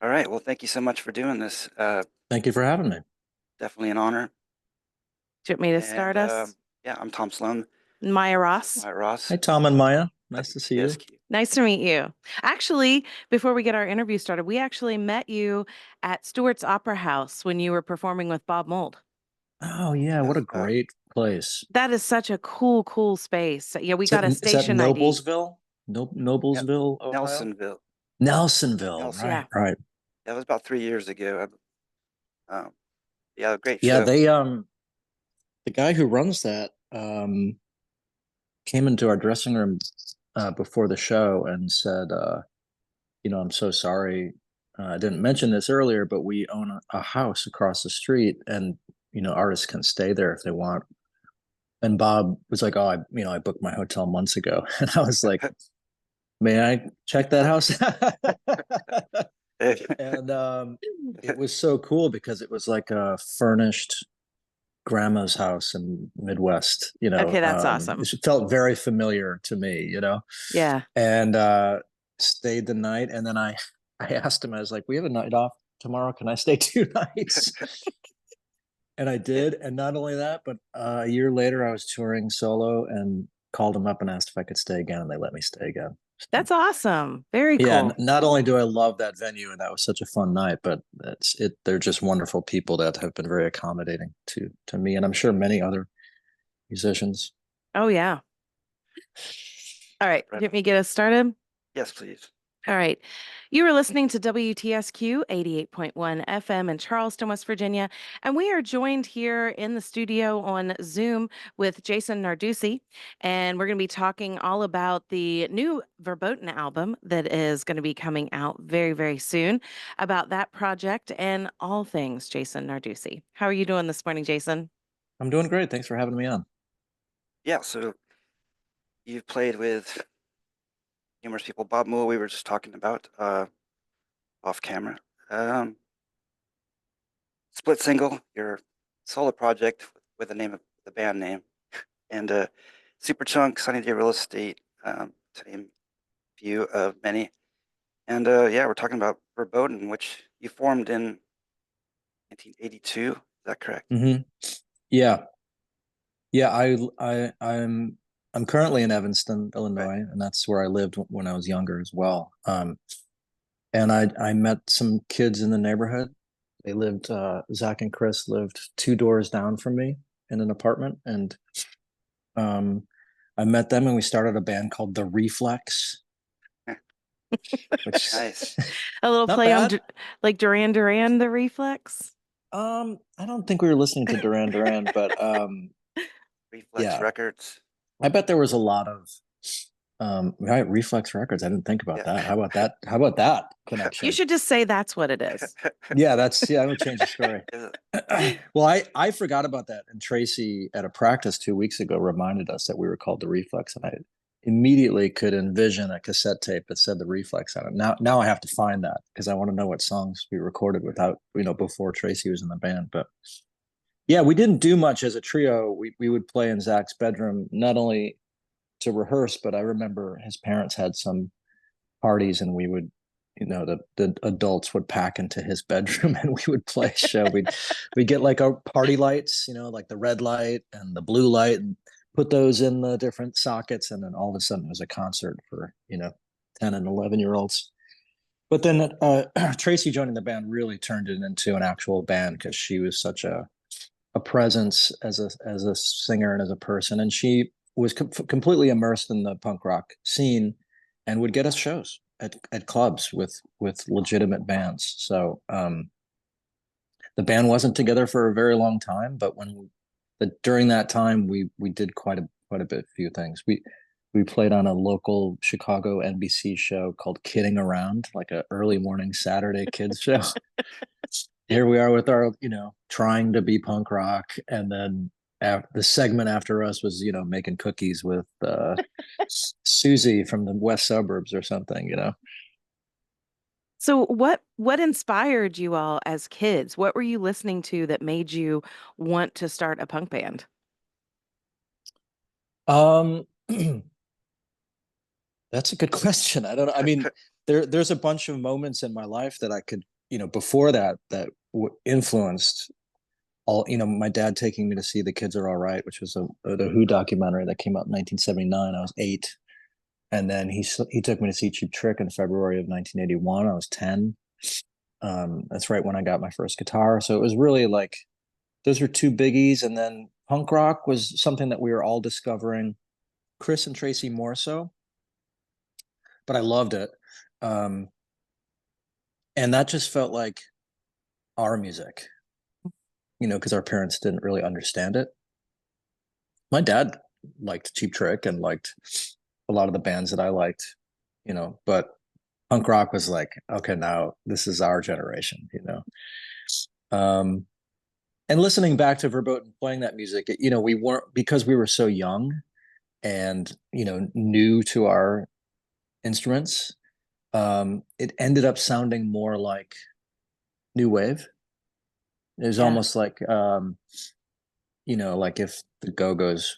All right. Well, thank you so much for doing this. Thank you for having me. Definitely an honor. Do you want me to And start us? yeah, I'm Tom Sloan. Maya Ross. Maya Ross. Hey, Tom and Maya. Nice to see you. WTSQ. Nice to meet you. Actually, before we get our interview started, we actually met you at Stewart's Opera House when you were performing with Bob Mould. Oh, yeah. What a Yes, great place. That is such a cool space. Yeah, we got a Is that station ID. Noblesville? Noblesville, Ohio? Nelsonville. Nelsonville. Nelson. Yeah. Right. That was about 3 years ago. Yeah, great Yeah, show. the guy who runs that came into our dressing room before the show and said, I'm so sorry. I didn't mention this earlier, but we own a house across the street, and artists can stay there if they want. And Bob was like, "Oh, I booked my hotel months ago," and I was like, "May I check that house?" And it was so cool because it was like a furnished grandma's house in Midwest. Okay, that's awesome. It felt very familiar to me. Yeah. And stayed the night, and then I asked him, I was like, "We have a night off tomorrow. Can I stay 2 nights?" And I did. And not only that, but a year later, I was touring solo and called them up and asked if I could stay again, and they let me stay again. That's awesome. Very Yeah, cool. not only do I love that venue, and that was such a fun night, but they're just wonderful people that have been very accommodating to me, and I'm sure many other musicians. Oh, yeah. All right. Let me get us started. Yes, please. All right. You are listening to WTSQ 88.1 FM in Charleston, West Virginia. And we are joined here in the studio on Zoom with Jason Narducy. And we're going to be talking all about the new Verböten album that is going to be coming out very soon, about that project and all things Jason Narducy. How are you doing this morning, Jason? I'm doing great. Thanks for having me on. Yeah, so you've played with numerous people. Bob Mould, we were just talking about off camera. Split single, your solo project with the name of the band name, and Superchunk, Sunny Day Real Estate, to name a few of many. And yeah, we're talking about Verboten, which you formed in 1982. Is that correct? Mm-hmm. Yeah. Yeah, I'm currently in Evanston, Illinois, Right. and that's where I lived when I was younger as well. And I met some kids in the neighborhood. They lived Zach and Chris lived 2 doors down from me in an apartment, and I met them and we started a band called The Reflex, which Nice. A little not play on bad. like Duran Duran, the Reflex. I don't think we were listening to Duran Duran, but Reflex yeah, Records. I bet there was a lot of right, Reflex Records. I didn't think about Yeah. that. How about that? How about that You connection? should just say that's what it is. Yeah, I'm gonna change the story. Well, I forgot about that, and Tracy at a practice 2 weeks ago reminded us that we were called The Reflex, and I immediately could envision a cassette tape that said The Reflex on it. Now I have to find that because I want to know what songs we recorded without, before Tracy was in the band. But yeah, we didn't do much as a trio. We would play in Zach's bedroom, not only to rehearse, but I remember his parents had some parties, and we would, the adults would pack into his bedroom and we would play a show. We'd get like our party lights, like the red light and the blue light, and put those in the different sockets, and then all of a sudden it was a concert for 10 and 11-year-olds. But then Tracy joining the band really turned it into an actual band because she was such a presence as a singer and as a person, and she was completely immersed in the punk rock scene and would get us shows at clubs with legitimate bands. So the band wasn't together for a very long time, but during that time we did quite a few things. We played on a local Chicago NBC show called Kidding Around, like a early morning Saturday kids show. Here we are with our, trying to be punk rock. And then the segment after us was, making cookies with Susie from the West Suburbs or something, So what inspired you all as kids? What were you listening to that made you want to start a punk band? That's a good question. I don't know. I mean, there's a bunch of moments in my life that I could, before that influenced all, my dad taking me to see The Kids Are All Right, which was the Who documentary that came out in 1979. I was 8. And then he took me to see Cheap Trick in February of 1981. I was 10. That's right when I got my first guitar. So it was really like, those were two biggies. And then punk rock was something that we were all discovering. Chris and Tracy more so, but I loved it. And that just felt like our music, because our parents didn't really understand it. My dad liked Cheap Trick and liked a lot of the bands that I liked, but punk rock was like, okay, now this is our generation, and listening back to Verböten playing that music, we weren't, because we were so young and, new to our instruments, it ended up sounding more like new wave. It was almost like, like if the Go-Go's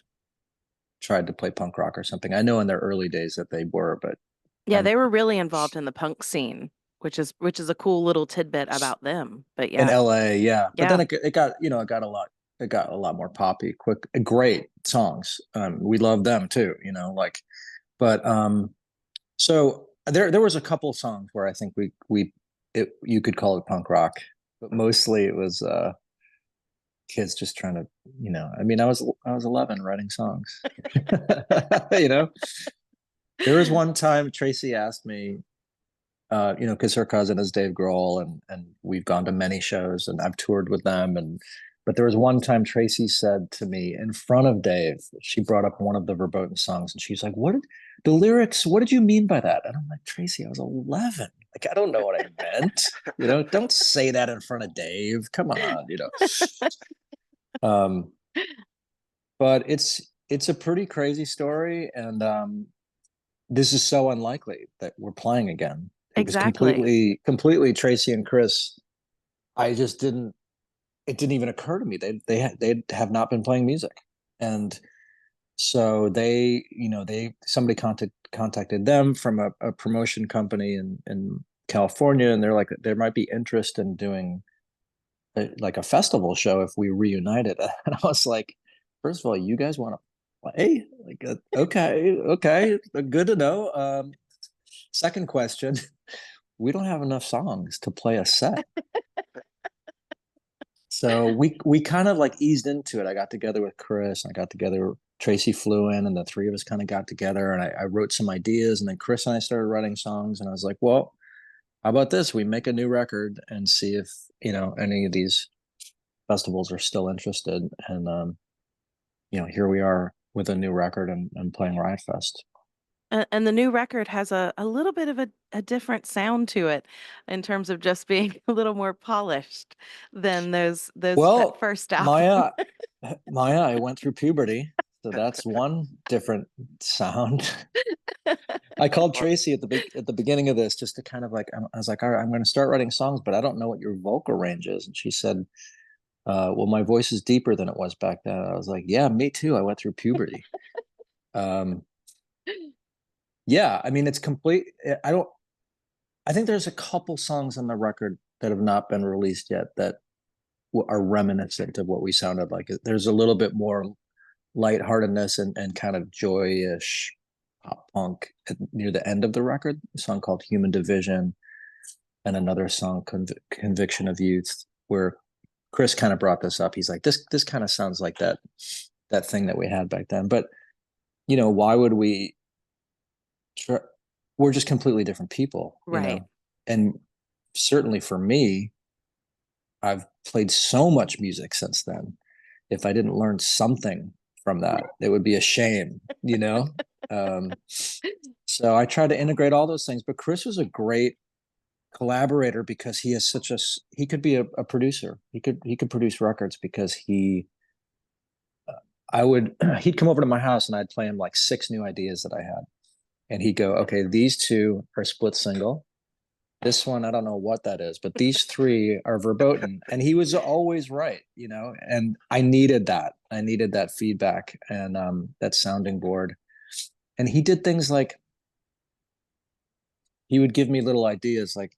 tried to play punk rock or something. I know in their early days that they were, but Yeah, they were really involved in the punk scene, which is a cool little tidbit about them. But in yeah, LA, yeah. But yeah, then it got a lot more poppy, quick, great songs. We love them too, but so there was a couple songs where I think you could call it punk rock, but mostly it was kids just trying to, I was 11 writing songs. There was one time Tracy asked me, because her cousin is Dave Grohl, and we've gone to many shows and I've toured with them. But there was one time Tracy said to me in front of Dave, she brought up one of the Verboten songs and she's like, the lyrics, what did you mean by that? And I'm like, Tracy, I was 11. Like, I don't know what I meant. Don't say that in front of Dave. Come on, but it's a pretty crazy story. And this is so unlikely that we're playing again. It was exactly. completely Tracy and Chris. It didn't even occur to me. They have not been playing music. And so somebody contacted them from a promotion company in California. And they're like, there might be interest in doing like a festival show if we reunited. And I was like, first of all, you guys want to play? Like, okay, good to know. Second question, we don't have enough songs to play a set. So we kind of like eased into it. I got together with Chris, and I got together, Tracy flew in, and the three of us kind of got together, and I wrote some ideas, and then Chris and I started writing songs, and I was like, well, how about this? We make a new record and see if, any of these festivals are still interested. And here we are with a new record and playing Riot Fest. And the new record has a little bit of a different sound to it in terms of just being a little more polished than that Well, first album. Maya, I went through puberty, so that's one different sound. I called Tracy at the beginning of this just to kind of like, I was like, all right, I'm going to start writing songs, but I don't know what your vocal range is. And she said, well, my voice is deeper than it was back then. I was like, yeah, me too. I went through puberty. Yeah, I mean, it's complete. I think there's a couple songs on the record that have not been released yet that are reminiscent of what we sounded like. There's a little bit more lightheartedness and kind of joyish pop punk near the end of the record. A song called Human Division and another song, Conviction of Youth, where Chris kind of brought this up. He's like, this kind of sounds like that thing that we had back then. But, why would we we're just completely different people, Right. And certainly for me, I've played so much music since then. If I didn't learn something from that, it would be a shame, So I try to integrate all those things. But Chris was a great collaborator because he could be a producer. He could produce records because he'd come over to my house and I'd play him like 6 new ideas that I had. And he'd go, okay, these 2 are split single. This one, I don't know what that is, but these 3 are verboten. And he was always right, and I needed that. I needed that feedback and that sounding board. And he did things like, he would give me little ideas like,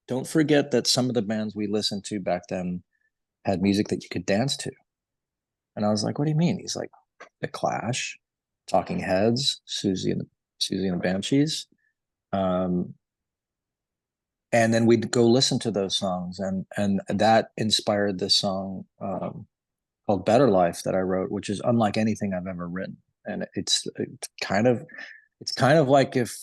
don't forget that some of the bands we listened to back then had music that you could dance to. And I was like, what do you mean? He's like, The Clash, Talking Heads, Susie and the Banshees. And then we'd go listen to those songs, and that inspired this song called Better Life that I wrote, which is unlike anything I've ever written. And it's kind of like if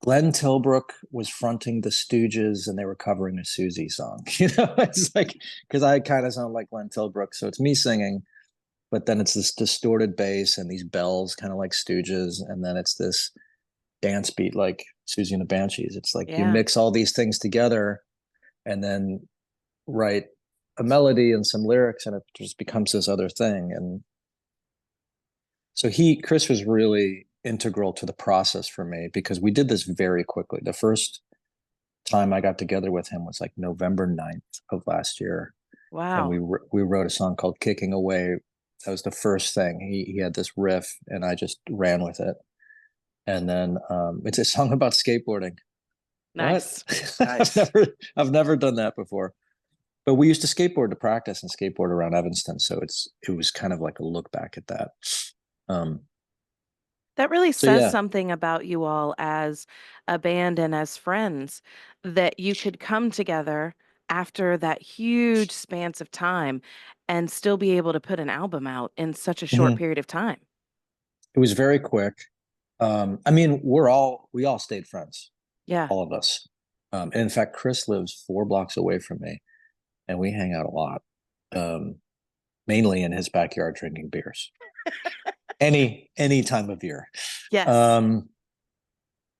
Glenn Tilbrook was fronting the Stooges and they were covering a Susie song. It's like, because I kind of sound like Glenn Tilbrook, so it's me singing, but then it's this distorted bass and these bells, kind of like Stooges, and then it's this dance beat like Susie and the Banshees. It's like you mix all these things together and then write a melody and some lyrics, and it just becomes this other thing. And so Chris was really integral to the process for me, because we did this very quickly. The first time I got together with him was like November 9th of last year. Wow. And we wrote a song called Kicking Away. That was the first thing. He had this riff and I just ran with it. And then it's a song about skateboarding. Nice. Nice. I've never done that before. But we used to skateboard to practice and skateboard around Evanston. So it was kind of like a look back at that. That really says something about you all as a band and as friends, that you could come together after that huge span of time and still be able to put an album out in such a short period of time. It was very quick. I mean, we all stayed friends. Yeah. All of us. And in fact, Chris lives 4 blocks away from me, and we hang out a lot, mainly in his backyard drinking beers. any time of year. Yes.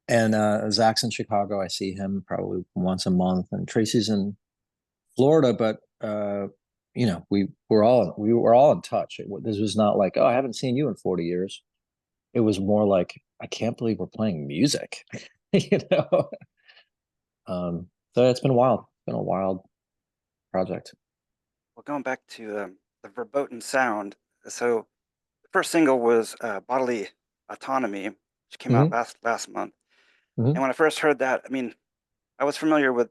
And Zach's in Chicago. I see him probably once a month, and Tracy's in Florida. But we were all in touch. This was not like, oh, I haven't seen you in 40 years. It was more like, I can't believe we're playing music. So it's been wild. It's been a wild project. Well, going back to the Verböten sound, so the first single was Bodily Autonomy, which came out last month. And when I first heard that, I mean, I was familiar with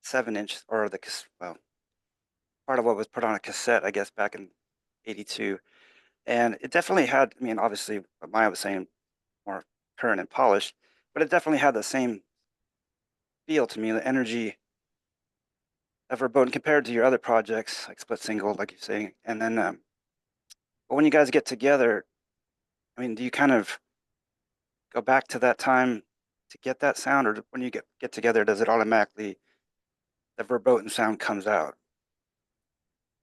7-inch, or part of what was put on a cassette, I guess, back in '82. And it definitely had, I mean, obviously, what Maya was saying, more current and polished, but it definitely had the same feel to me, the energy of Verboten compared to your other projects, like Split Single, like you're saying. And then, but when you guys get together, I mean, do you kind of go back to that time to get that sound, or when you get together, does it automatically, the Verboten sound comes out?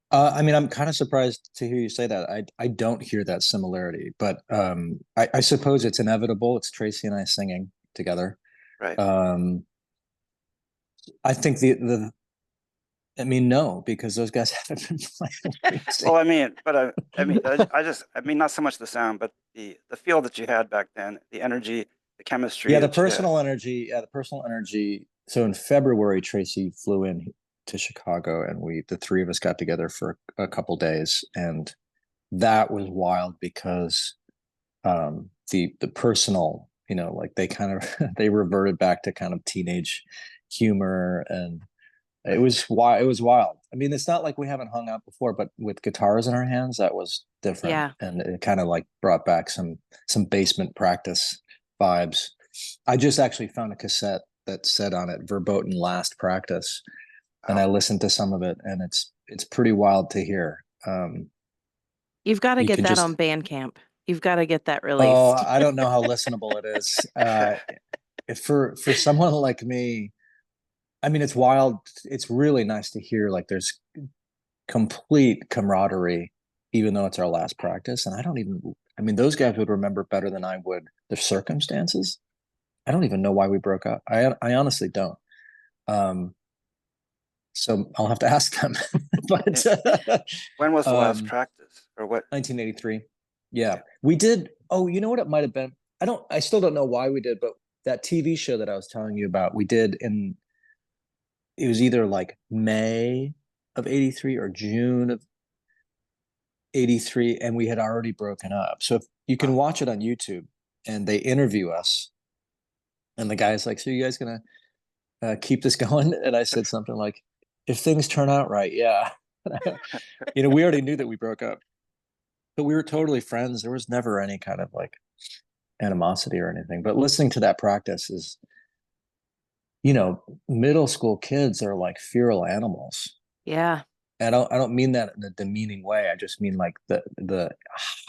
I mean, I'm kind of surprised to hear you say that. I don't hear that similarity, but I suppose it's inevitable. It's Tracy and I singing together. Right. I think I mean, no, because those guys haven't been playing. Well, I mean, but I mean, not so much the sound, but the feel that you had back then, the energy, the chemistry. Yeah, the personal energy. Yeah, the personal energy. So in February, Tracy flew in to Chicago, and the 3 of us got together for a couple days, and that was wild because the personal, like they kind of they reverted back to kind of teenage humor, and it was wild. I mean, it's not like we haven't hung out before, but with guitars in our hands, that was different. Yeah. And it kind of like brought back some basement practice vibes. I just actually found a cassette that said on it Verboten Last Practice, and I listened to some of it, and it's pretty wild to hear. You've got to get that on Bandcamp. You've got to get that released. Oh, I don't know how listenable it is. For someone like me, I mean, it's wild. It's really nice to hear like there's complete camaraderie, even though it's our last practice. And I mean, those guys would remember better than I would the circumstances. I don't even know why we broke up. I honestly don't. So I'll have to ask them. But when was the last practice, or what? 1983. Yeah, we did. Oh, you know what it might have been? I still don't know why we did, but that TV show that I was telling you about, we did it was either like May of '83 or June of '83, and we had already broken up. So if you can watch it on YouTube, and they interview us, and the guy's like, "So you guys gonna keep this going?" And I said something like, "If things turn out right, yeah." You know, we already knew that we broke up, but we were totally friends. There was never any kind of like animosity or anything. But listening to that practice is, you know, middle school kids are like feral animals. Yeah. I don't mean that in a demeaning way. I just mean like the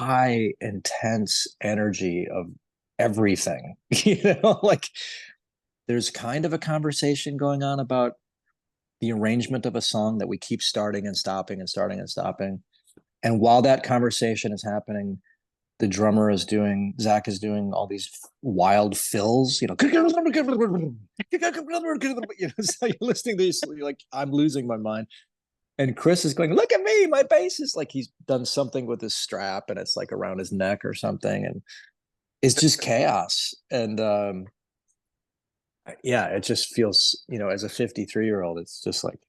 high intense energy of everything. You know, like there's kind of a conversation going on about the arrangement of a song that we keep starting and stopping and starting and stopping. And while that conversation is happening, the drummer is doing, Zach is doing all these wild fills, you know, you know, so you're listening to these, like, I'm losing my mind. And Chris is going, "Look at me, my bass is," like he's done something with his strap and it's like around his neck or something. And it's just chaos. And yeah, it just feels, you know, as a 53-year-old, it's just like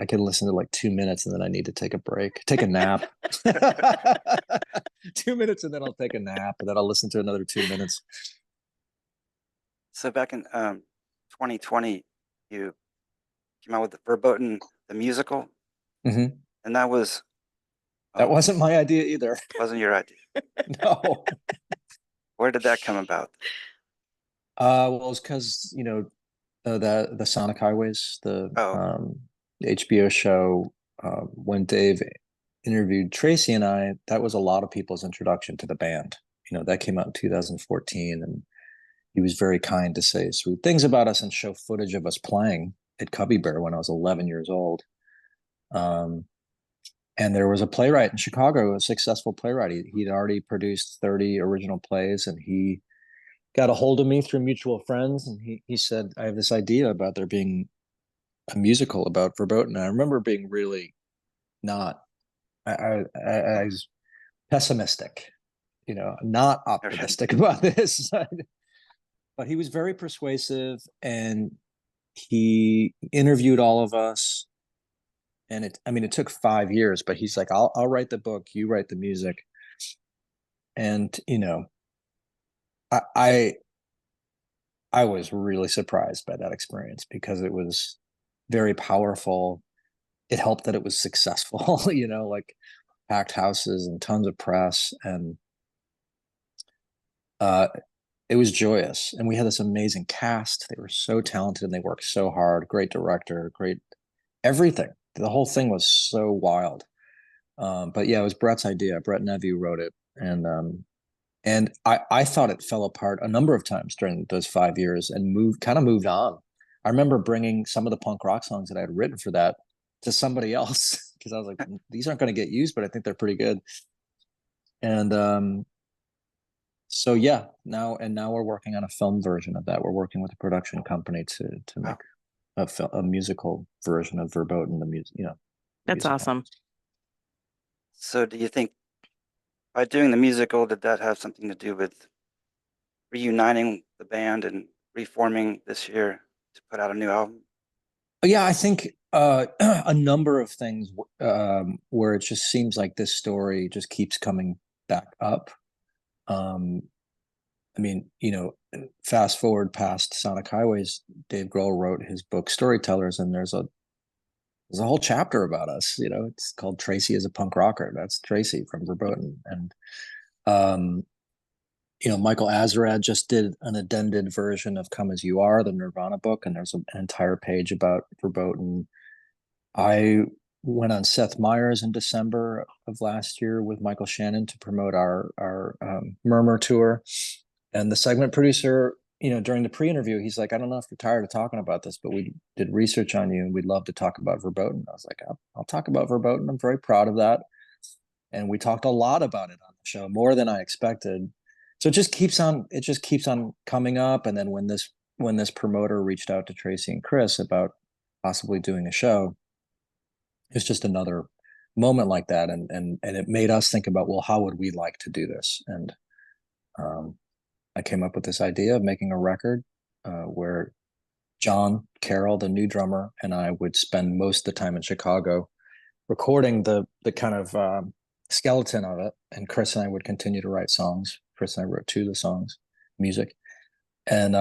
I can listen to like 2 minutes and then I need to take a break, take a nap. 2 minutes and then I'll take a nap and then I'll listen to another 2 minutes. So back in 2020, you came out with the Verboten, the musical, Mhm. and that was That wasn't my idea either. wasn't your idea. No. Where did that come about? Well, it's because, you know, the Sonic Highways, the HBO show, when Dave interviewed Tracy and I, that was a lot of people's introduction to the band. You know, that came out in 2014, and he was very kind to say sweet things about us and show footage of us playing at Cubby Bear when I was 11 years old. And there was a playwright in Chicago, a successful playwright. He'd already produced 30 original plays, and he got a hold of me through mutual friends. And he said, "I have this idea about there being a musical about Verböten." And I remember being really not, I was pessimistic, you know, not optimistic about this. But he was very persuasive, and he interviewed all of us. And it took 5 years, but he's like, I'll write the book, you write the music. And, you know, I was really surprised by that experience because it was very powerful. It helped that it was successful, you know, like packed houses and tons of press. And it was joyous. And we had this amazing cast. They were so talented and they worked so hard. Great director, great everything. The whole thing was so wild. But yeah, it was Brett's idea. Brett Neveu wrote it. And I thought it fell apart a number of times during those 5 years and moved on. I remember bringing some of the punk rock songs that I had written for that to somebody else because I was like, these aren't going to get used, but I think they're pretty good. And so yeah, now we're working on a film version of that. We're working with a production company to make a musical version of Verboten, the music, you know. That's awesome. So do you think by doing the musical, did that have something to do with reuniting the band and reforming this year to put out a new album? Yeah, I think a number of things where it just seems like this story just keeps coming back up. I mean, you know, fast forward past Sonic Highways, Dave Grohl wrote his book Storytellers, and there's a whole chapter about us. You know, it's called Tracy is a Punk Rocker. That's Tracy from Verböten. And you know, Michael Azerrad just did an addended version of Come As You Are, the Nirvana book, and there's an entire page about Verböten. I went on Seth Meyers in December of last year with Michael Shannon to promote our Murmur tour. And the segment producer, you know, during the pre-interview, he's like, "I don't know if you're tired of talking about this, but we did research on you and we'd love to talk about Verböten." I was like, I'll talk about Verböten. I'm very proud of that. And we talked a lot about it on the show, more than I expected. So it just keeps on coming up. And then when this promoter reached out to Tracy and Chris about possibly doing a show, it's just another moment like that. And it made us think about, well, how would we like to do this? And I came up with this idea of making a record where John Carroll, the new drummer, and I would spend most of the time in Chicago recording the kind of skeleton of it, and Chris and I would continue to write songs. Chris and I wrote 2 of the songs, music, and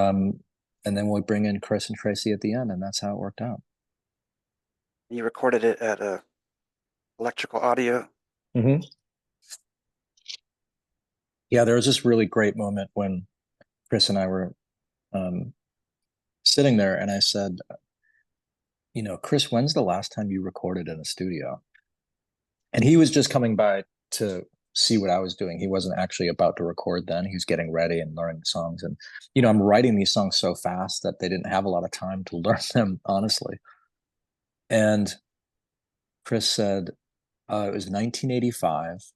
then we'd bring in Chris and Tracy at the end, and that's how it worked out. You recorded it at Electrical Audio. Mm-hmm. Yeah, there was this really great moment when Chris and I were sitting there, and I said, Chris, when's the last time you recorded in a studio? And he was just coming by to see what I was doing. He wasn't actually about to record then. He was getting ready and learning the songs. And, I'm writing these songs so fast that they didn't have a lot of time to learn them, honestly. And Chris said, it was 1985.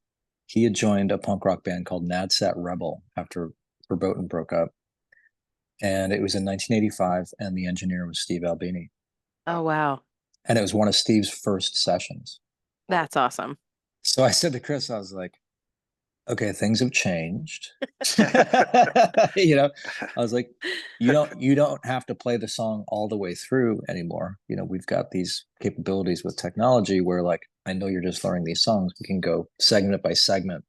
He had joined a punk rock band called Nadsat Rebel after Verböten broke up. And it was in 1985, and the engineer was Steve Albini. Oh, wow. And it was one of Steve's first sessions. That's awesome. So I said to Chris, I was like, okay, things have changed. I was like, you don't have to play the song all the way through anymore. We've got these capabilities with technology where, like, I know you're just learning these songs. We can go segment by segment.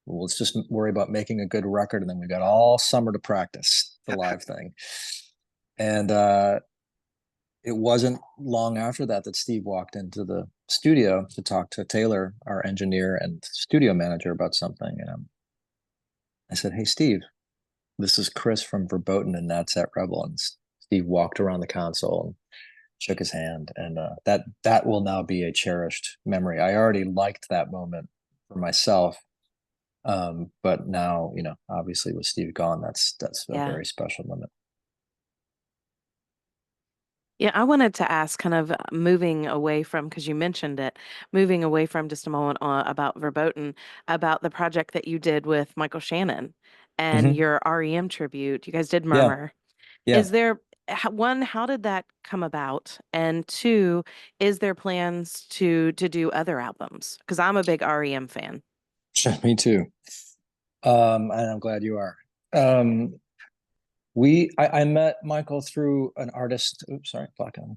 Well, let's just worry about making a good record, and then we've got all summer to practice the live thing. And it wasn't long after that Steve walked into the studio to talk to Taylor, our engineer and studio manager, about something. And I said, hey, Steve, this is Chris from Verböten and Nadsat Rebel. And Steve walked around the console and shook his hand. And that will now be a cherished memory. I already liked that moment for myself. But now, obviously with Steve gone, that's a very special moment. Yeah, I wanted to ask, kind of moving away from, because you mentioned it, moving away from just a moment about Verboten, about the project that you did with Michael Shannon and your REM tribute. You guys did Murmur. Yeah. Is there, one, how did that come about? And 2, is there plans to do other albums? Because I'm a big REM fan. Sure, me too. And I'm glad you are. I met Michael through an artist. Oops, sorry, black on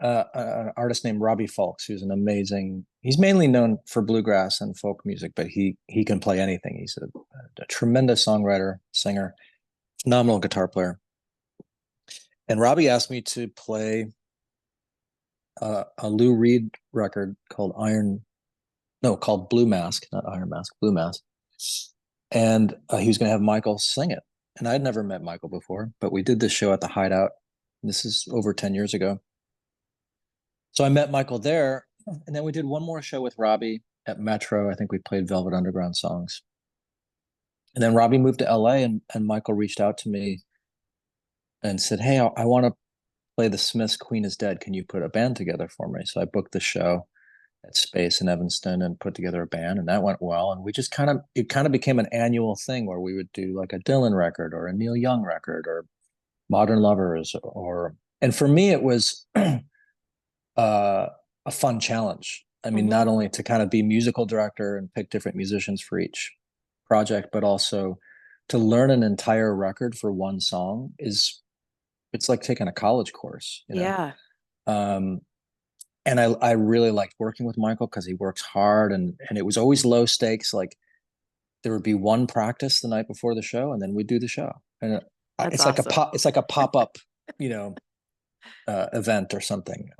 an artist named Robbie Fulks, who's an amazing. He's mainly known for bluegrass and folk music, but he can play anything. He's a tremendous songwriter, singer, phenomenal guitar player. And Robbie asked me to play a Lou Reed record called Blue Mask, not Iron Mask, Blue Mask. And he was going to have Michael sing it. And I'd never met Michael before, but we did this show at the Hideout. This is over 10 years ago. So I met Michael there, and then we did one more show with Robbie at Metro. I think we played Velvet Underground songs. And then Robbie moved to LA, and Michael reached out to me and said, hey, I want to play the Smiths' Queen is Dead. Can you put a band together for me? So I booked the show at Space in Evanston and put together a band, and that went well. And we just it kind of became an annual thing where we would do like a Dylan record or a Neil Young record or Modern Lovers, and for me it was a fun challenge. I mean, not only to kind of be musical director and pick different musicians for each project, but also to learn an entire record for one song it's like taking a college course, Yeah. And I really liked working with Michael because he works hard, and it was always low stakes. Like there would be one practice the night before the show, and then we'd do the show. And it's awesome. It's like a pop-up, event or something.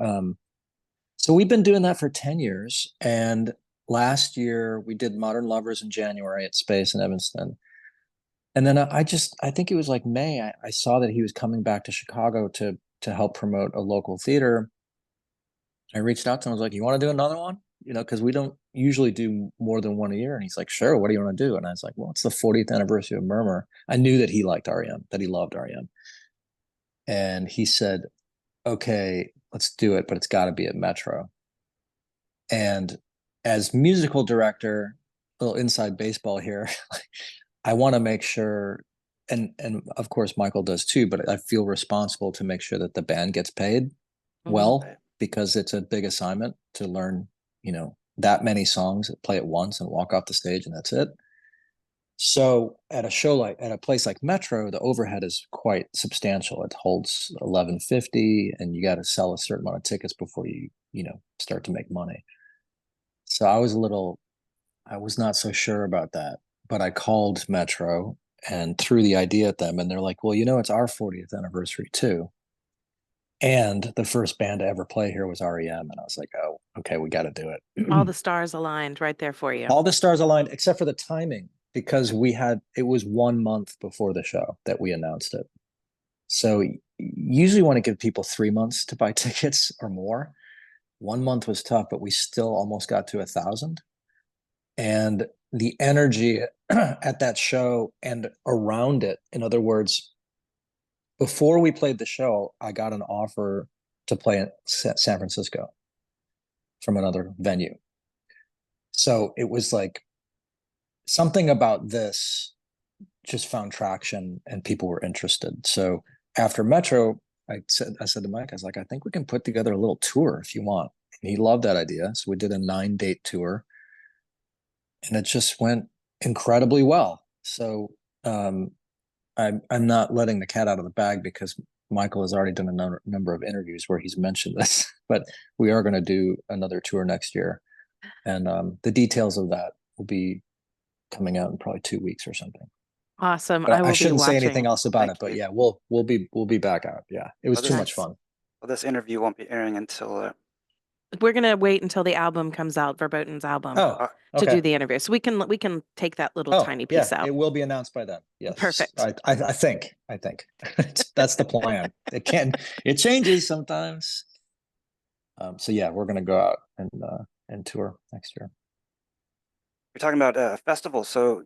So we've been doing that for 10 years. And last year we did Modern Lovers in January at Space in Evanston. And then I think it was like May, I saw that he was coming back to Chicago to help promote a local theater. I reached out to him. I was like, you want to do another one? Because we don't usually do more than one a year. And he's like, sure. What do you want to do? And I was like, well, it's the 40th anniversary of Murmur. I knew that he liked REM, that he loved REM. And he said, okay, let's do it, but it's got to be at Metro. And as musical director, a little inside baseball here, I want to make sure, and of course Michael does too, but I feel responsible to make sure that the band gets paid well, because it's a big assignment to learn, that many songs, play it once and walk off the stage and that's it. So at a place like Metro, the overhead is quite substantial. It holds 1150, and you got to sell a certain amount of tickets before you start to make money. So I was not so sure about that, but I called Metro and threw the idea at them, and they're like, well, it's our 40th anniversary too. And the first band to ever play here was REM. And I was like, oh, okay, we got to do it. All the stars aligned right there for you. All the stars aligned except for the timing, because it was 1 month before the show that we announced it. So usually want to give people 3 months to buy tickets or more. 1 month was tough, but we still almost got to 1,000. And the energy at that show and around it, in other words, before we played the show, I got an offer to play in San Francisco from another venue. So it was like something about this just found traction and people were interested. So after Metro, I said to Mike, I was like, I think we can put together a little tour if you want. And he loved that idea. So we did a 9-date tour, and it just went incredibly well. So I'm not letting the cat out of the bag, because Michael has already done a number of interviews where he's mentioned this, but we are going to do another tour next year. And the details of that will be coming out in probably 2 weeks or something. Awesome. But I will shouldn't be say watching. anything else about Thank it, but you. yeah, we'll be back out. Yeah. It was Well, too this- much fun. Well, this interview won't be airing until We're gonna wait until the album comes out, Verböten's album, Oh, to okay. do the interview. So we can take that little tiny piece out. It will be announced by then. Yes. Perfect. I think that's the plan. It changes sometimes. So yeah, we're gonna go out and tour next year. you're talking about festivals. So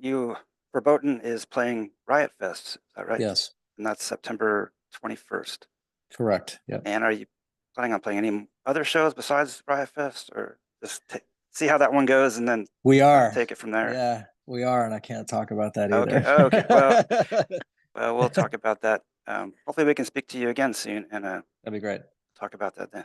Verboten is playing Riot Fest, is that right? Yes, And that's September 21st. correct. Yeah. And are you planning on playing any other shows besides Riot Fest, or just see how that one goes and then We are. take it from there? Yeah, we are, and I can't talk about that Okay. either. Oh, okay. Well, we'll talk about that. Hopefully we can speak to you again soon and That'd be great. talk about that then.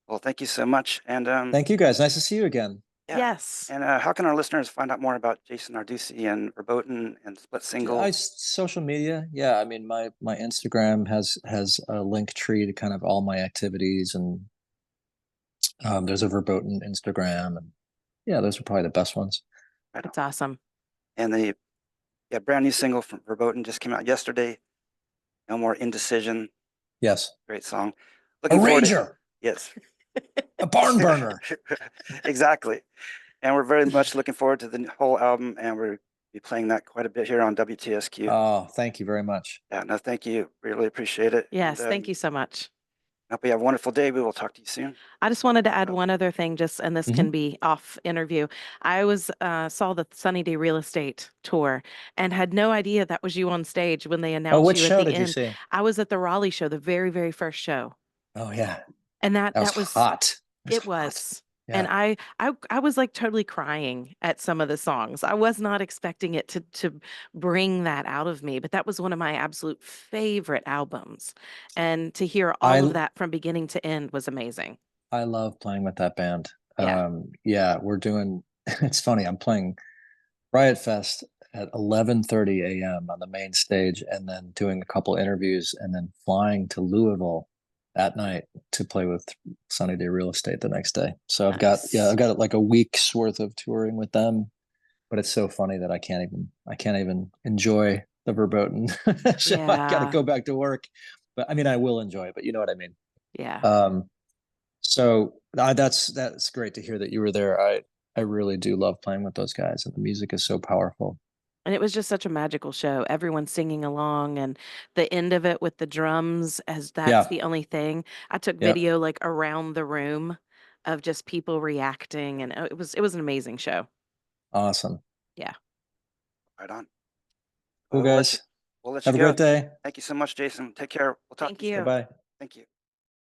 Well, thank you so much. And Thank you, guys. Nice to see you again. yeah. Yes. And how can our listeners find out more about Jason Narducy and Verboten and Split Single? Social media. Yeah, I mean, my Instagram has a link tree to kind of all my activities, and there's a Verboten Instagram, and yeah, those are probably the best ones. Right It's on. awesome. And the brand new single from Verboten just came out yesterday. No More Indecision. Yes. Great song. A Looking forward to- rager, Yes. a barn burner. Exactly. And we're very much looking forward to the whole album, and we'll be playing that quite a bit here on WTSQ. Oh, thank you very much. Yeah, no, thank you. Really appreciate it. Yes, And, thank you so much. Hope you have a wonderful day. We will talk to you soon. I just wanted to add one other thing, and this can be off interview. I saw the Sunny Day Real Estate tour and had no idea that was you on stage when they announced Which you show at the did you end. see? I was at the Raleigh show, the very, very first show. Oh yeah, And that was hot. It hot. was. Yeah. And I was like totally crying at some of the songs. I was not expecting it to bring that out of me, but that was one of my absolute favorite albums. And to hear all of that from beginning to end was amazing. I love playing with that band. Yeah. We're doing, it's funny, I'm playing Riot Fest at 11:30 a.m. on the main stage, and then doing a couple interviews, and then flying to Louisville that night to play with Sunny Day Real Estate the next day. So I've got like a week's worth of touring with them, but it's so funny that I can't even enjoy the Verboten show. I got to go back to work, but I mean, I will enjoy it, but you know what I mean? Yeah. So that's great to hear that you were there. I really do love playing with those guys, and the music is so powerful. And it was just such a magical show. Everyone singing along, and the end of it with the drums, as that's the only thing. I took video like around the room of just people reacting, and it was an amazing show. Awesome. Yeah. Right on. Cool, guys. We'll let you Have a go. great day. Thank you so much, Jason. Take care. We'll talk to you soon. Bye. Thank you.